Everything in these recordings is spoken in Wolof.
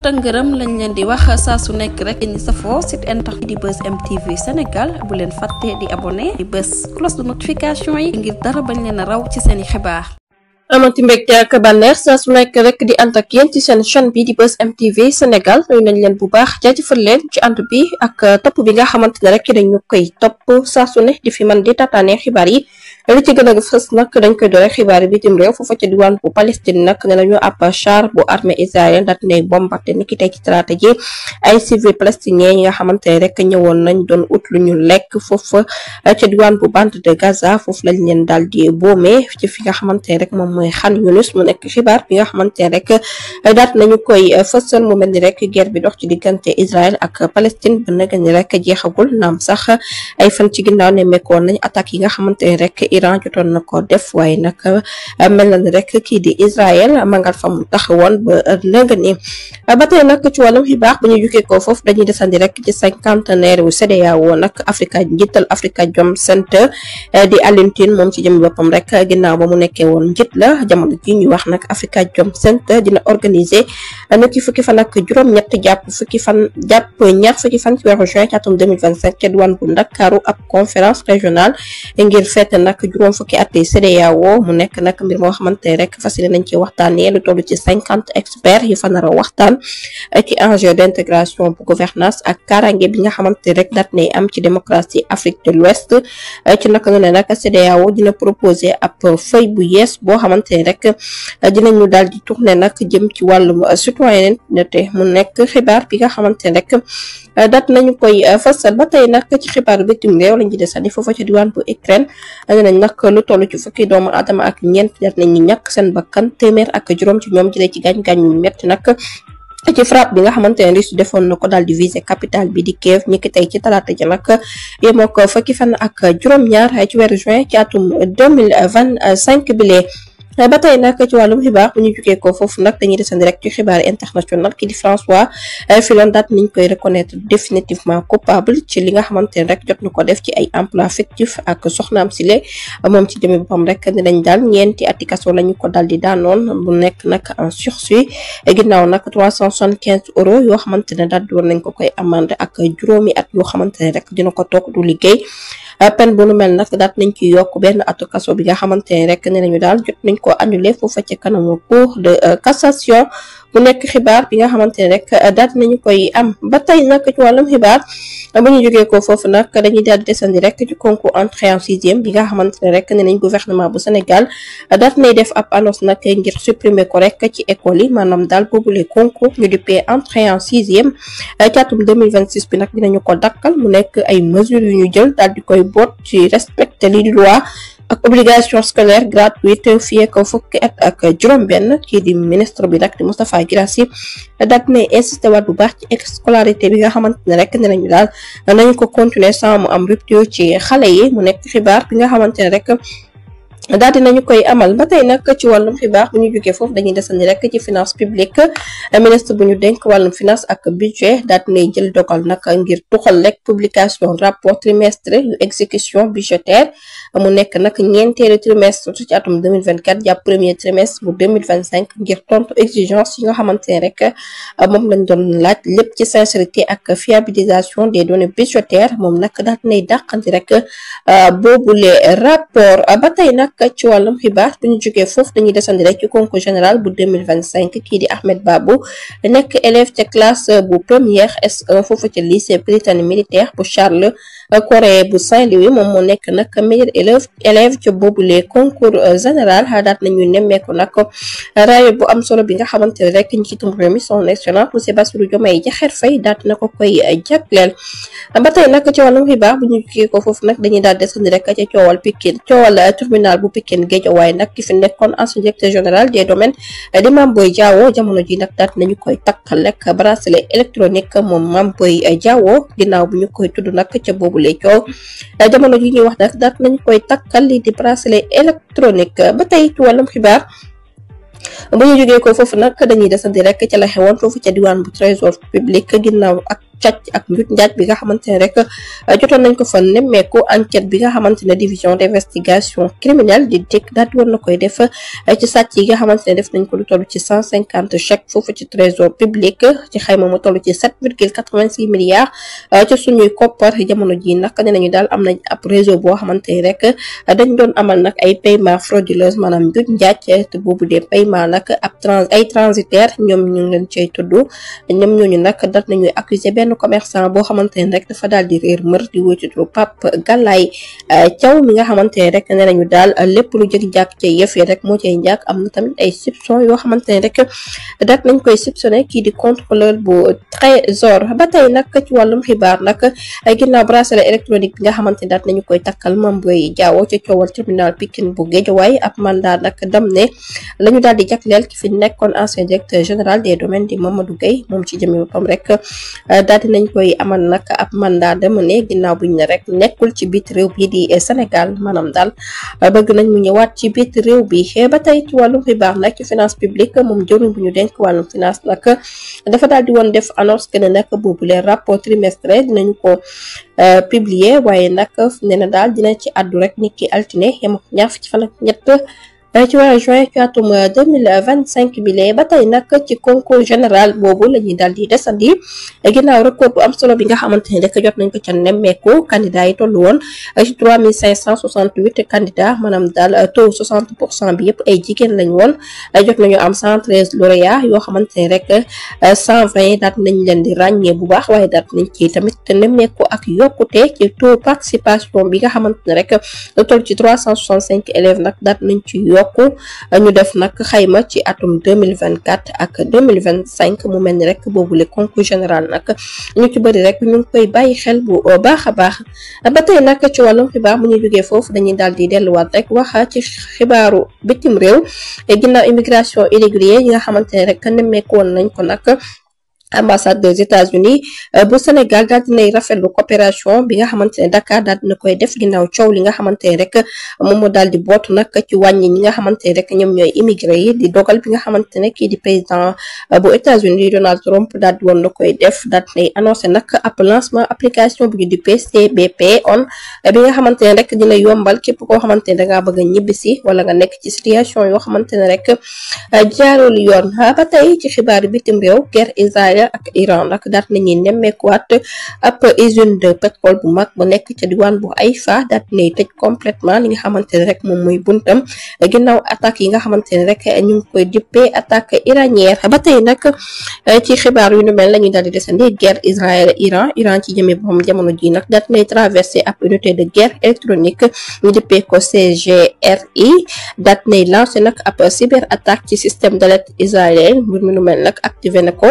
tëngërëm lañ leen di wax saa su nekk rek ñi safoo site internet di Buzz M TV Sénégal bu leen fàtte di abonné di bës cloche de notification yi ngir dara bañ leen a raw ci seeni xibaar. amati mbégte ak bànneex saa su nekk rek di ànd ak yéen ci seen chaîne bi di Buzz M TV Sénégal nuyu nañ leen bu baax jaajëfal leen ci ànd bi ak topp bi nga xamante ne rek dañu koy topp saa su ne di fi man di tataane xibaar yi. li ci gën a fës nag dañ koy doore xibaar yi bitim réew foofa ca diwaan bu Palestine nag ne nañu ab char bu armée israélienne daat ne bombardé ni ki tey ci talaata ji ay civil palestiniens yi nga xamante ne rek ñëwoon nañ doon ut lu ñu lekk foofa ca diwaan bu bande de Gaza foofu lañ leen daal di boomee ci fi nga xamante ne rek moom mooy Khan Younis mu nekk xibaar bi nga xamante ne rek daat nañu koy fësal mu mel ni rek guerre bi dox ci diggante Israël ak Palestine ba nag ni rek jeexagul naam sax ay fan ci ginnaaw ne mekkoon nañ attaques yi nga xamante ne rek Iran jotoon na ko def waaye nag mel na ni rek kii di Israël mangal fa mu taxawoon ba nëga ni ba tey nag ci wàllum xibaar bu ñu jukee ko foofu dañuy desandi rek ci cinquantenaire wu CEDEAO nag njiital Afrikajom Center di Alioune Tine moom ci jëmi boppam rek ginnaaw ba mu nekkee woon njiit la jamono ji ñu wax nag Afrikajom Center dina organiser niki fukki fan ak juróom-ñett jàpp ñaar fukki fan ci weeru juin ci atum 2025 ca diwaan bu Ndakaaru ab conférence régionale ngir fête nag juróom fukki at yi CEDEAO mu nekk nag mbir moo xamante ne rek fas yéene nañ ci waxtaanee lu toll ci 50 experts yu fa nar a waxtaan ci enjeu d'intégration bu gouvernance ak kaaraange bi nga xamante ne rek daat nay am ci démocratie Afrique de l'Ouest ci naka noonu nag CEDEAO dina proposer ab feuille bu yees boo xamante ne rek dinañu daal di tourner nag jëm ci wàllum citoyenneté mu nekk xibaar bi nga xamante ne rek daat nañu koy fasal ba tey nag ci xibaaru bitim réew lañ ci desandi foofa ci diwaan bu Ukraine nañ nag lu toll ci fukki doomu aadama ak ñeent daat nañ ñi ñàkk seen bakkan téeméer ak juróom ci ñoom jëlee ci gaañ-gaañ yu metti nag ci frappe bi nga xamante ne Russie defoon na ko daal di viser capitale bi di Kiev ñi ki tey ci talaata ji nag yemoo ko fukki fan ak juróom-ñaar ci weeru juin ci atum 2025 bilee ba tey nag ci wàllum xibaar bu ñu jugee ko foofu nag dañuy desandi rek ci xibaar international ki di François Fillon daat nañ koy reconnaître définitivement coupable ci li nga xamante ne rek jot na ko def ci ay emploi fictif ak soxnaam sile moom ci jëme boppam rek dinañ daal ñeenti ati kaso lañu ko daal di daanoon bu nekk nag en sursis ginnaaw nag 375 euros yoo xamante ne daal di war nañ ko koy amande ak juróomi at yoo xamante ne rek dina ko toog du liggéey peine bu nu mel nag daat nañ ci yokk benn atu kaso bi nga xamante ne rek ne nañu daal jot nañ ko annulé foofa ci kanamu cour de cassation bu nekk xibaar bi nga xamante ne rek daal nañu koy am ba tey nag ci wàllum xibaar bu ñu jógee ko foofu nag dañuy daal di desandi rek ci concours entrée en sixième bi nga xamante ne rek ne nañ gouvernement bu Sénégal daal nay def ab annonce nag ngir supprimer ko rek ci école yi maanaam daal boobule concours ñu duppee entrée en sixième ci atum 2026 bi nag dinañu ko dakkal mu nekk ay mesures yu ñu jël daal di koy boot ci respecter li loi ak obligation scolaire gratuite fii ak fukki at ak juróom-benn kii di ministre bi nag di Moustapha Guirassy daal ne insisté waat bu baax ci scolarité bi nga xamante ne rek ne nañu daal nañu ko continuer sans mu am rupture ci xale yi mu nekk xibaar bi nga xamante ne rek daal dinañu koy amal ba tey nag ci wàllum xibaar bu ñu jógee foofu dañuy desandi rek ci finance publique ministre bu ñu dénk wàllum finance ak budget daal dinay jël dogal nag ngir tuxal rek publication rapport trimestre yu exécution budgétaire mu nekk nag ñeenteelu trimestre ci atum 2024 jàpp premier trimestre bu 2025 ngir tontu exigence yi nga xamante ne rek moom lañ doon laaj lépp ci sincérité ak fiabilisation des données budgétaires moom nag daal dinay dàqanti rek boobule rapport ba tey nag ci wàllum xibaar bu ñu jógee foofu dañuy desandi rek ci concours général bu 2025 kii di Ahmed Babou nekk élève ca classe bu première S1 foofu ca lycée Prytanée militaire bu Charles Corée bu Saint-Louis moom moo nekk nag meilleur élève ca boobule concours général daat nañu nemmeeku nag raaya bu am solo bi nga xamante ne rek njiitum réew mi son excellence monsieur Bassirou Diomaye Diakhar Faye daat na ko koy jagleel ba tey nag ci wàllum xibaar bu ñu jógee ko foofu nag dañuy daal desandi rek ca coowal tribunal bu Pikine Guédiawaye nag ki fi nekkoon ancien directeur général des domaines di Mame Boye Diao jamono ji nag daat nañu koy takkal rek bracelet électronique moom Mame Boye Diao ginnaaw bu ñu koy tudd nag ca boobule coow jamono ji ñuy wax nag daat nañu koy takkal li di bracelet électronique ba tey ci wàllum xibaar bu ñu jógee ko foofu nag dañuy desandi rek ca la xewoon foofu ca diwaan bu trésor public ginnaaw ak càcc ak njuuj njaaj bi nga xamante ne rek jotoon nañ ko fa nemmeeku. Enquête bi nga xamante ne division d'investigation criminelle di DIC daal di woon na koy def ci sàcc yi nga xamante ne def nañ ko lu toll ci 150 chèques foofu ci trésor public ci xayma mu toll ci 7,86 milliards ci suñuy koppar. jamono ji nag nee nañu daal am nañ ab réseau boo xamante ne rek dañ doon amal nag ay paiement frauduleuse maanaam njuuj njaaj te boobu de paiement nag ab ay transitaire ñoom ñu ngi leen cay tudd. ñoom ñooñu nag daal nañuy accuser benn commerçant boo xamante ne rek dafa daal di réer mër di wéy ci turu Pape Galaye Thiaw mi nga xamante ne rek nee nañu daal lépp lu jëg jàkk ci yëf yi rek moo cay njàkk. am na tamit ay soupçon yoo xamante ne rek daal nañ koy soupçonné kii di contrôleur bu trésor. ba tey nag ci wàllum xibaar nag ginnaaw bracelet électronique bi nga xamante ne daal nañu koy takkal Mame Boye Diao ci coowal tribunal Pikine bu Guédiawaye ab mandat nag dam ne la ñu daal di jagleel ki fi nekkoon ancien directeur général des domaines di Mamadou Gueye moom ci jëmmi boppam rek daal di nañ koy amal nag ab mandat dam ne ginnaaw buñ ne rek nekkul ci biit réew bi di Sénégal maanaam daal bëgg nañ mu ñëwaat ci biit réew bi. ba tey ci wàllum xibaar nag ci finance publique moom jëwriñ bu ñu denk wàllum finance nag dafa daal di woon def annonce que ne nag boobu les rapport trimestriel dinañu ko publier waaye nag nee na daal dina ci àddu rek nit ki altine yem ak ñaar ci fan ak ñett ci weeru juin ci atum 2025 bi ba tey nag ci concours général boobu la ñuy daal di desandi ginnaaw record bu am solo bi nga xamante ne rek jot nañ ko ca nemmeeku candidat yi tollu woon ci 3568 candidats maanaam daal taux 60% bi yëpp ay jigéen lañ woon jot nañu am 113 lauréats yoo xamante ne rek 120 daal nañ leen di ràññee bu baax waaye daal nañ ci tamit nemmeeku ak yokkute ci taux participation bi nga xamante ne rek toll ci 365 élèves nag daal nañ ci ñu def nag xayma ci atum 2024 ak 2025 mu mel ni rek boobu le concours général nag ñu ci bëri rek ñu ngi koy bàyyi xel bu baax a baax. ba tey nag ci wàllum xibaar bu ñu jógee foofu dañuy daal di delluwaat rek wax ci xibaaru bitim réew ginnaaw immigration irrégulière yi nga xamante ne rek nemmeeku woon nañ ko nag. ambassade des États-Unis bu Sénégal daal dinay rafetlu coopération bi nga xamante ne Dakar daal dina koy def ginnaaw coow li nga xamante ne rek moom moo daal di bootu nag ci wàññi ñi nga xamante ne rek ñoom ñooy immigré yi di dogal bi nga xamante ne kii di président bu États-Unis Donald Trump daal di woon na koy def daal dinay annoncé nag ab lancement application bu ñu di CBP on bi nga xamante ne rek dina yombal képp koo xamante ne dangaa bëgg a ñibbisi wala nga nekk ci situation yoo xamante ne rek jaarul yoon. ba tey ci xibaar bitim réew guerre Israël ak Iran nag daat nañuy nemmeekuwaat ab usine de pétrole bu mag bu nekk ca diwaan bu Haïfa daat nay tëj complètement li nga xamante ne rek moom mooy buntam ginnaaw attaque yi nga xamante ne rek ñu ngi koy dippee attaque iranienne. ba tey nag ci xibaar yu nu mel la ñuy daal di desandi guerre Israël Iran ci jëmee boppam jamono ji nag daat nay traversé ab unité de guerre électronique ñu dippee ko CGRI daat nay lancé nag ab cyber attaque ci système d'alerte israélien mbir mi nu mel nag activé na ko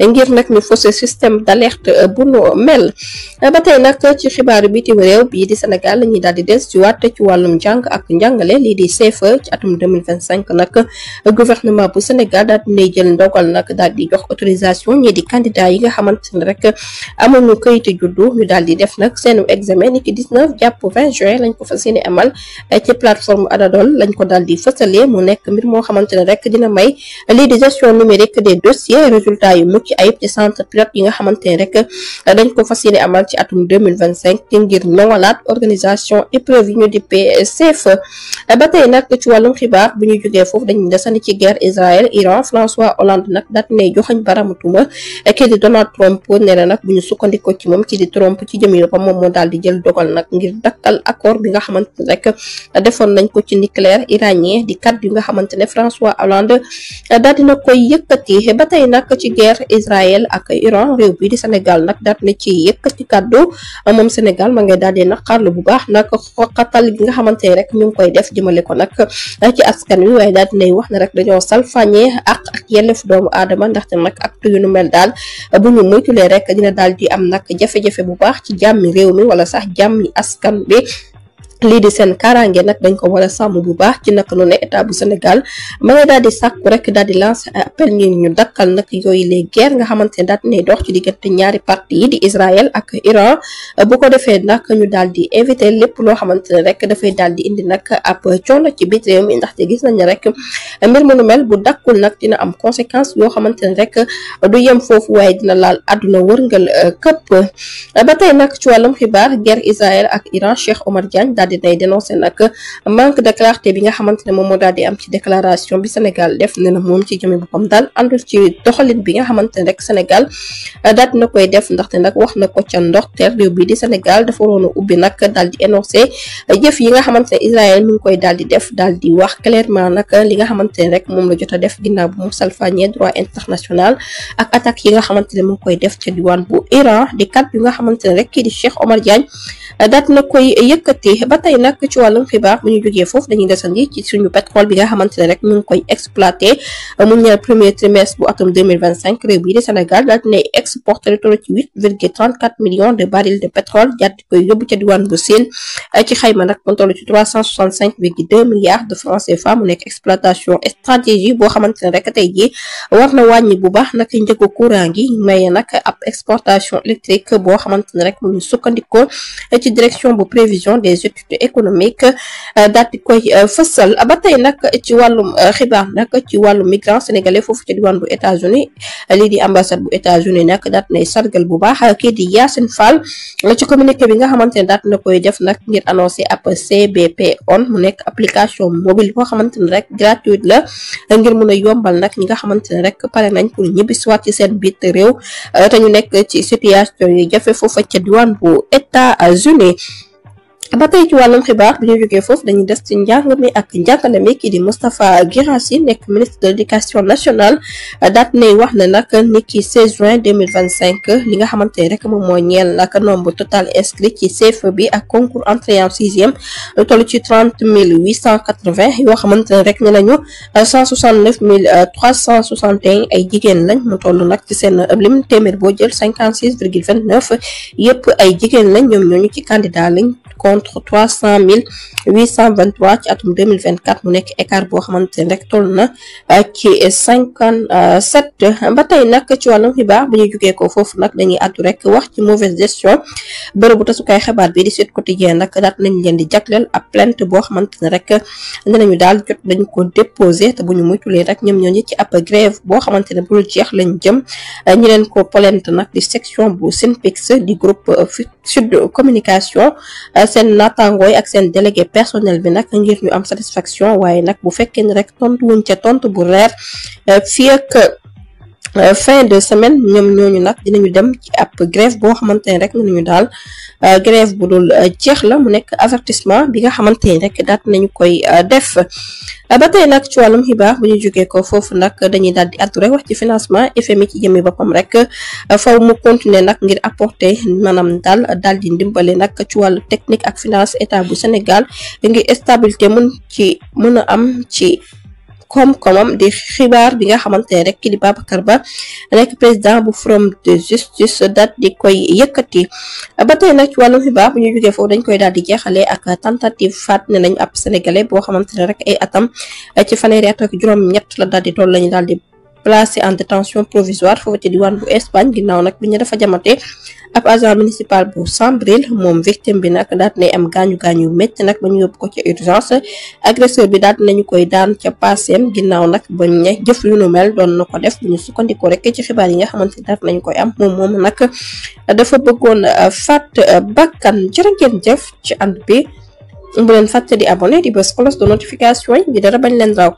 ngir nag ñu faussé système d'alerte bu nu mel. ba tey nag ci xibaaru bitim réew bii di Sénégal la ñuy daal di des ci waat ci wàllum njàng ak njàngale lii di CFEE ci atum 2025 nag gouvernement bu Sénégal daal di nay jël ndogal nag daal di jox autorisation ñii di candidat yi nga xamante ne rek amuñu kayitu juddu ñu daal di def nag seenu examen ni ki 19 jàpp 20 juin lañ ko fas yéene amal ci plateforme Adadol lañ ko daal di fësalee mu nekk mbir moo xamante ne rek dina may lii di gestion numérique des dossiers résultats yu mucc ayib ci centre pilote yi nga xamante ne rek dañ ko fas yéene amal ci atum 2025 ci ngir ñoŋalaat organisation épreuve yi ñu dippee CFEE. ba tey nag ci wàllum xibaar bu ñu jógee foofu dañuy desandi ci guerre Israël Iran François Hollande nag daat nay joxañ baramutuma kii di Donald Trump nee na nag bu ñu sukkandikoo ci moom kii di Trump ci jëmi ba moom moo daal di jël dogal nag ngir dakkal accord bi nga xamante ne rek defoon nañ ko ci nucléaire iranien di kaddu yi nga xamante ne François Hollande daal dina koy yëkkati. ba tey nag ci guerre Israël ak Iran réew bi di Sénégal nag daat na ci yëkkati kaddu moom Sénégal ma ngay daal di naqarlu bu baax nag xoqatal gi nga xamante ne rek ñu ngi koy def jëmale ko nag ci askan wi waaye daal dinay wax ne rek dañoo salfañee ak yelleef doomu aadama ndaxte nag acte yu nu mel daal bu ñu moytulee rek dina daal di am nag jafe-jafe bu baax ci jàmmi réew mi wala sax jàmmi askan bi. lii di seen kaaraange nag dañ ko war a sàmm bu baax ci naka noonu état bu Sénégal ma nga daal di sàkku rek daal di lancer appel ngir ñu dakkal nag yooyu les guerres nga xamante ne daal di dox ci diggante ñaari parti yi di Israël ak Iran bu ko defee nag ñu daal di éviter lépp loo xamante ne rek dafay daal di indi nag ab coono ci biir réew mi ndaxte gis nañ ne rek mbir mu nu mel bu dakkul nag dina am conséquence yoo xamante ne rek du yem foofu waaye dina laal àdduna wërngal këpp ba tey nag ci wàllum xibaar guerre Israël ak Iran Cheikh Omar Diagne dinay dénoncé nag manque de clarté bi nga xamante ne moom moo daal di am ci déclaration bi Sénégal def ne na moom ci jëme boppam daal àndul ci doxalin bi nga xamante ne rek Sénégal daal dina koy def ndaxte nag wax na ko ca ndorteel réew bi di Sénégal dafa waroon a ubbi nag daal di énoncé jëf yi nga xamante ne Israël mi ngi koy daal di def daal di wax clairement nag li nga xamante ne rek moom la jot a def ginnaaw bu mu salfaañee droit international ak attaque yi nga xamante ne mu ngi koy def ca diwaan bu Iran di kat yu nga xamante ne rek kii di Cheikh Omar Diagne daat na koy yëkkati ba tey nag ci wàllum xibaar bu ñu jógee foofu dañuy desandi ci suñu pétrole bi nga xamante ne rek ñu ngi koy exploité mu ñeel premier trimestre bu atum 2025 réew bii di Sénégal daal dinay exporté lu toll ci 8,34 millions de barils de pétrole daal di koy yóbbu ca diwaan bu Sine ci xayma nag mu toll ci 365,2 milliards de francs CFA mu nekk exploitation stratégie boo xamante ne rek tey jii war na wàññi bu baax nag njëgu courant gi maye nag ab exportation électrique boo xamante ne rek mu ngi sukkandikoo ci direction bu prévision des études économiques daal di koy fësal ba tey nag ci wàllum xibaar nag ci wàllum migrants sénégalais foofu ci diwaan bu États-Unis lii di ambassade bu États-Unis nag daal nay sargal bu baax kii di Yacine Fall ci communiqué bi nga xamante ne daal na koy def nag ngir annoncé ab CBP on mu nekk application mobile boo xamante ne rek gratuite la ngir mun a yombal nag ñi nga xamante ne rek pare nañ pour ñibbi siwaat ci seen biit réew te ñu nekk ci situation yi jafe foofa ca diwaan bu États-Unis ba tey ci wàllum xibaar bi ñu jógee foofu dañuy des ci njàng mi ak njàngale mi kii di Moustapha Guirassy nekk ministre de l'éducation nationale daat nay wax ne nag ni ki 16 juin 2025 li nga xamante ne rek moom moo ñeel nag nombre total inscrit ci CFEE bi ak concours entrée en sixième lu toll ci 30 880 yoo xamante ne rek ne nañu 169 361 ay jigéen lañ mu toll nag ci seen lim téeméer boo jël 56,29 yëpp ay jigéen lañ ñoom ñooñu ci candidat lañ contre 300 823 ci atum 2024 mu nekk écart boo xamante ne rek toll na ci 57 ba tey nag ci wàllum xibaar bu ñu jugee ko foofu nag dañuy àddu rek wax ci mauvaise gestion bërëbu tasukaay xibaar bi di Sud Quotidien nag daat nañ leen di jagleel ab plainte boo xamante ne rek dinañu daal jot dañu ko déposé te bu ñu muytulee rek ñoom ñooñu ci ab grève boo xamante ne bul jeex lañ jëm ñi leen ko plainte nag di section bu SYNPICS di groupe Sud Communication seen naataangooy ak seen délégué personnel bi nag ngir ñu am satisfaction waaye nag bu fekkee ne rek tontu wuñ ca tontu bu reer fii ak fin de semaine ñoom ñooñu nag dinañu dem ci ab grève boo xamante ne rek nañu daal grève bu dul jeex la mu nekk avertissement bi nga xamante ne rek daat nañu koy def ba tey nag ci wàllum xibaar bu ñu jógee ko foofu nag dañuy daal di àddu rek wax ci financement FMI ci jëmmi boppam rek faw mu continuer nag ngir apporter maanaam daal di ndimbale nag ci wàllu technique ak finance état bu Sénégal ngir stabilité mën a am ci koom-koomam di xibaar bi nga xamante ne rek kii di Babacar Ba nekk président bu forum de justice daal di koy yëkkati ba tey nag ci wàllum xibaar bu ñu jógee foofu dañ koy daal di jeexalee ak tentative faat ne nañ ab sénégalais boo xamante ne rek ay atam ci fanweeri at ak juróom-ñett la daal di toll lañu daal di placé en détention provisoire foofu ci diwaan bu Espagne ginnaaw nag bi ñu dafa jamate ab agent municipal bu Sambril moom victime bi nag daal nay am gaañu-gaañu yu métti nag ba ñu yóbbu ko ca urgence agresseur bi daal nañu koy daan ca passeem ginnaaw nag ba ne jëf lu nu mel doon na ko def bu ñu sukkandikoo rek ci xibaar yi nga xamante ne daal nañu koy am moom nag dafa bëggoon faat bakkan jërë ngeen jëf ci ànd bi bu leen fàtte di abonné di bës cloche de notification yi di dara bañ leen raw